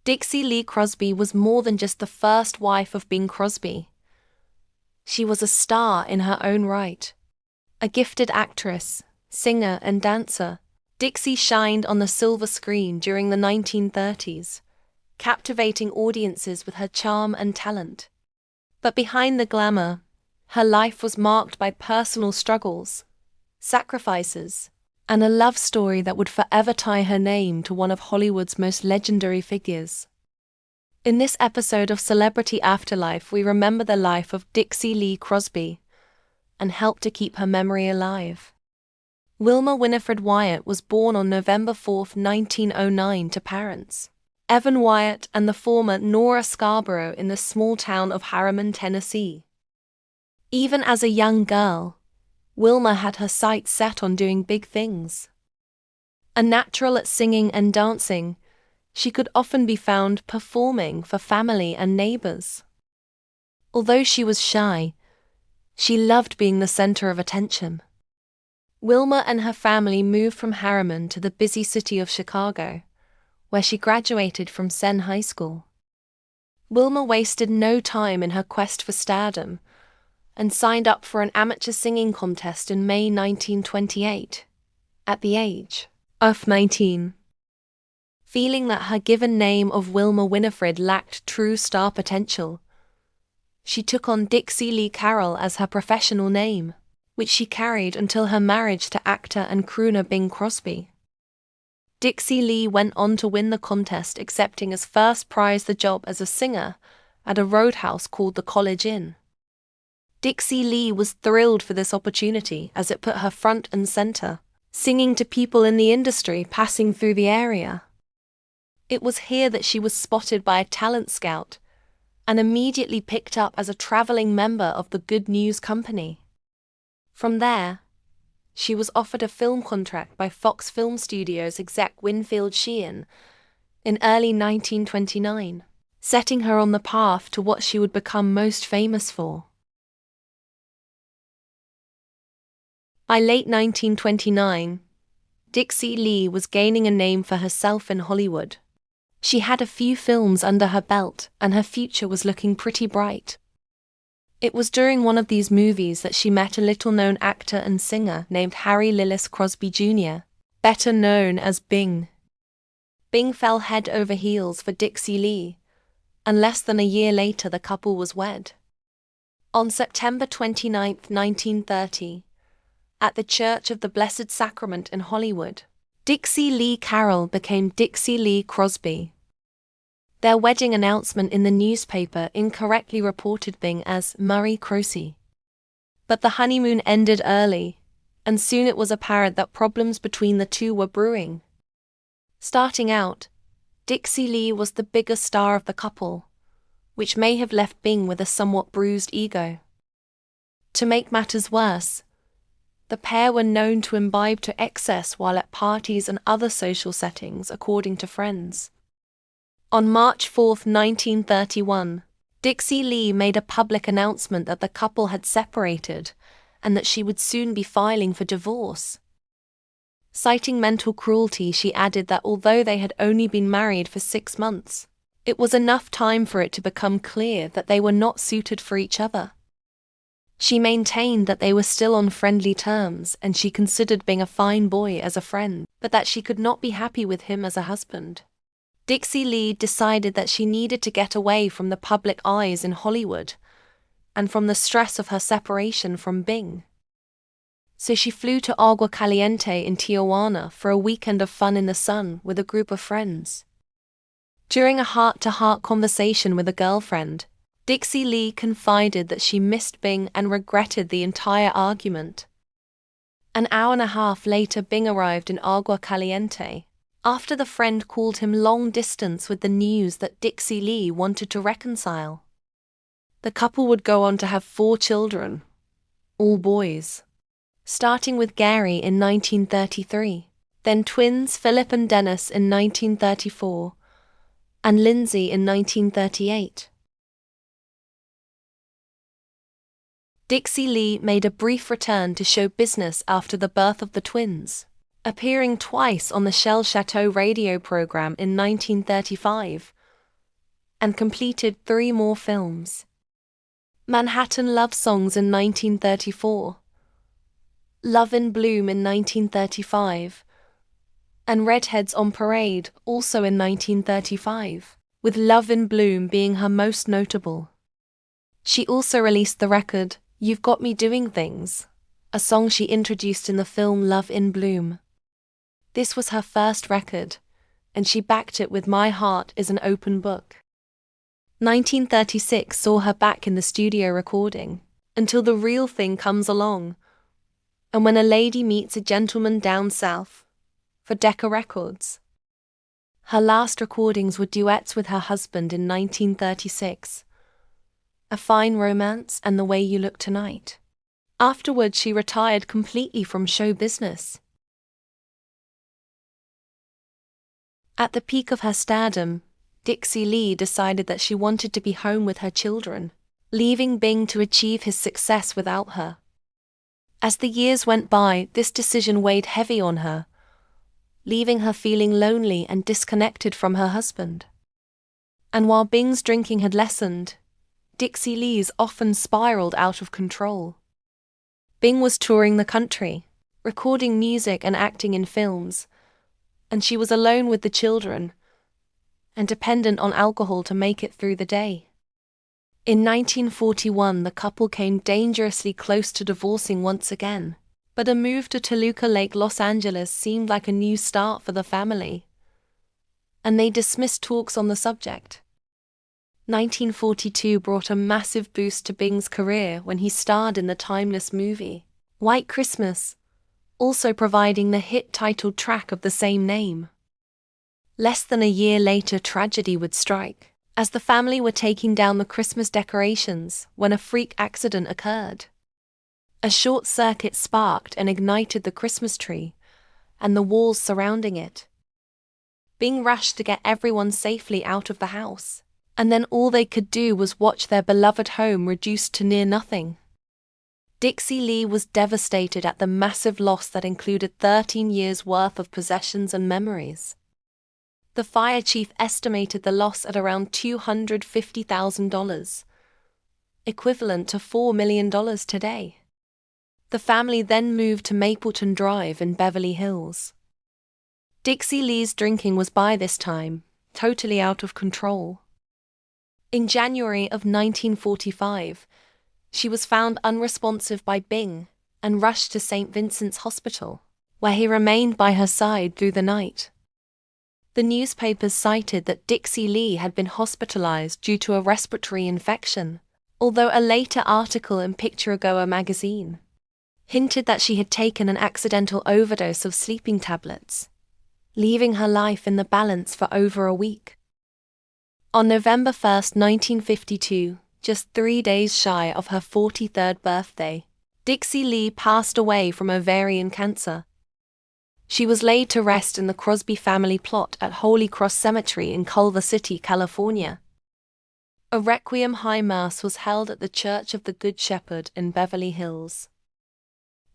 Dixie Lee Crosby was more than just the first wife of Bing Crosby. She was a star in her own right. A gifted actress, singer, and dancer, Dixie shined on the silver screen during the 1930s, captivating audiences with her charm and talent. But behind the glamour, her life was marked by personal struggles, sacrifices, and a love story that would forever tie her name to one of Hollywood's most legendary figures. In this episode of Celebrity Afterlife, we remember the life of Dixie Lee Crosby and help to keep her memory alive. Wilma Winifred Wyatt was born on November 4, 1909 to parents Evan Wyatt and the former Nora Scarborough in the small town of Harriman, Tennessee. Even as a young girl, Wilma had her sights set on doing big things. A natural at singing and dancing, she could often be found performing for family and neighbors. Although she was shy, she loved being the center of attention. Wilma and her family moved from Harriman to the busy city of Chicago, where she graduated from Senn High School. Wilma wasted no time in her quest for stardom and signed up for an amateur singing contest in May 1928, at the age of 19. Feeling that her given name of Wilma Winifred lacked true star potential, she took on Dixie Lee Carroll as her professional name, which she carried until her marriage to actor and crooner Bing Crosby. Dixie Lee went on to win the contest, accepting as first prize the job as a singer at a roadhouse called the College Inn. Dixie Lee was thrilled for this opportunity as it put her front and center, singing to people in the industry passing through the area. It was here that she was spotted by a talent scout and immediately picked up as a traveling member of the Good News Company. From there, she was offered a film contract by Fox Film Studios exec Winfield Sheehan in early 1929, setting her on the path to what she would become most famous for. By late 1929, Dixie Lee was gaining a name for herself in Hollywood. She had a few films under her belt, and her future was looking pretty bright. It was during one of these movies that she met a little-known actor and singer named Harry Lillis Crosby Jr., better known as Bing. Bing fell head over heels for Dixie Lee, and less than a year later the couple was wed. On September 29, 1930, at the Church of the Blessed Sacrament in Hollywood, Dixie Lee Carroll became Dixie Lee Crosby. Their wedding announcement in the newspaper incorrectly reported Bing as Murray Crosby. But the honeymoon ended early, and soon it was apparent that problems between the two were brewing. Starting out, Dixie Lee was the bigger star of the couple, which may have left Bing with a somewhat bruised ego. To make matters worse, the pair were known to imbibe to excess while at parties and other social settings, according to friends. On March 4, 1931, Dixie Lee made a public announcement that the couple had separated and that she would soon be filing for divorce. Citing mental cruelty, she added that although they had only been married for 6 months, it was enough time for it to become clear that they were not suited for each other. She maintained that they were still on friendly terms and she considered Bing a fine boy as a friend, but that she could not be happy with him as a husband. Dixie Lee decided that she needed to get away from the public eyes in Hollywood and from the stress of her separation from Bing. So she flew to Agua Caliente in Tijuana for a weekend of fun in the sun with a group of friends. During a heart-to-heart conversation with a girlfriend, Dixie Lee confided that she missed Bing and regretted the entire argument. An hour and a half later, Bing arrived in Agua Caliente, after the friend called him long distance with the news that Dixie Lee wanted to reconcile. The couple would go on to have 4 children, all boys, starting with Gary in 1933, then twins Philip and Dennis in 1934, and Lindsay in 1938. Dixie Lee made a brief return to show business after the birth of the twins, appearing twice on the Shell Chateau radio program in 1935, and completed 3 more films. Manhattan Love Songs in 1934, Love in Bloom in 1935, and Redheads on Parade also in 1935, with Love in Bloom being her most notable. She also released the record, You've Got Me Doing Things, a song she introduced in the film Love in Bloom. This was her first record, and she backed it with My Heart is an Open Book. 1936 saw her back in the studio recording, Until the Real Thing Comes Along, and When a Lady Meets a Gentleman Down South, for Decca Records. Her last recordings were duets with her husband in 1936, A Fine Romance and The Way You Look Tonight. Afterwards, she retired completely from show business. At the peak of her stardom, Dixie Lee decided that she wanted to be home with her children, leaving Bing to achieve his success without her. As the years went by, this decision weighed heavy on her, leaving her feeling lonely and disconnected from her husband. And while Bing's drinking had lessened, Dixie Lee's often spiraled out of control. Bing was touring the country, recording music and acting in films, and she was alone with the children and dependent on alcohol to make it through the day. In 1941, the couple came dangerously close to divorcing once again, but a move to Toluca Lake, Los Angeles seemed like a new start for the family, and they dismissed talks on the subject. 1942 brought a massive boost to Bing's career when he starred in the timeless movie, White Christmas, also providing the hit title track of the same name. Less than a year later, tragedy would strike, as the family were taking down the Christmas decorations when a freak accident occurred. A short circuit sparked and ignited the Christmas tree and the walls surrounding it. Bing rushed to get everyone safely out of the house, and then all they could do was watch their beloved home reduced to near nothing. Dixie Lee was devastated at the massive loss that included 13 years' worth of possessions and memories. The fire chief estimated the loss at around $250,000, equivalent to $4 million today. The family then moved to Mapleton Drive in Beverly Hills. Dixie Lee's drinking was by this time totally out of control. In January of 1945, she was found unresponsive by Bing and rushed to St. Vincent's Hospital, where he remained by her side through the night. The newspapers cited that Dixie Lee had been hospitalized due to a respiratory infection, although a later article in Picture Goer magazine hinted that she had taken an accidental overdose of sleeping tablets, leaving her life in the balance for over a week. On November 1, 1952, just 3 days shy of her 43rd birthday, Dixie Lee passed away from ovarian cancer. She was laid to rest in the Crosby family plot at Holy Cross Cemetery in Culver City, California. A Requiem High Mass was held at the Church of the Good Shepherd in Beverly Hills.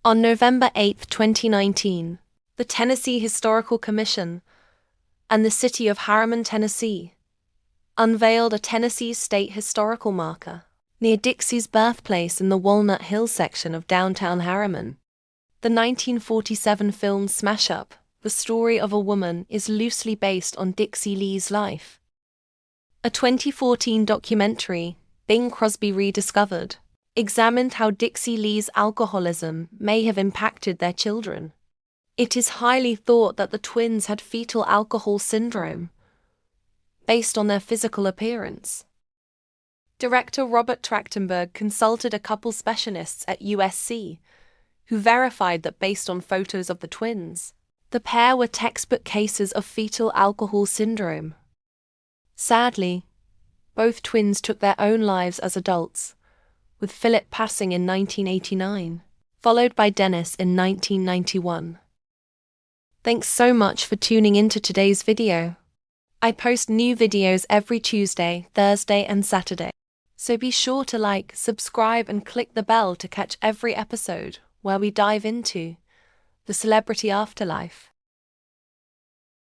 On November 8, 2019, the Tennessee Historical Commission and the city of Harriman, Tennessee, unveiled a Tennessee State Historical Marker near Dixie's birthplace in the Walnut Hill section of downtown Harriman. The 1947 film Smash Up, The Story of a Woman, is loosely based on Dixie Lee's life. A 2014 documentary, Bing Crosby Rediscovered, examined how Dixie Lee's alcoholism may have impacted their children. It is highly thought that the twins had fetal alcohol syndrome, based on their physical appearance. Director Robert Trachtenberg consulted a couple specialists at USC, who verified that based on photos of the twins, the pair were textbook cases of fetal alcohol syndrome. Sadly, both twins took their own lives as adults, with Philip passing in 1989, followed by Dennis in 1991. Thanks so much for tuning into today's video. I post new videos every Tuesday, Thursday, and Saturday, so be sure to like, subscribe, and click the bell to catch every episode where we dive into the Celebrity Afterlife.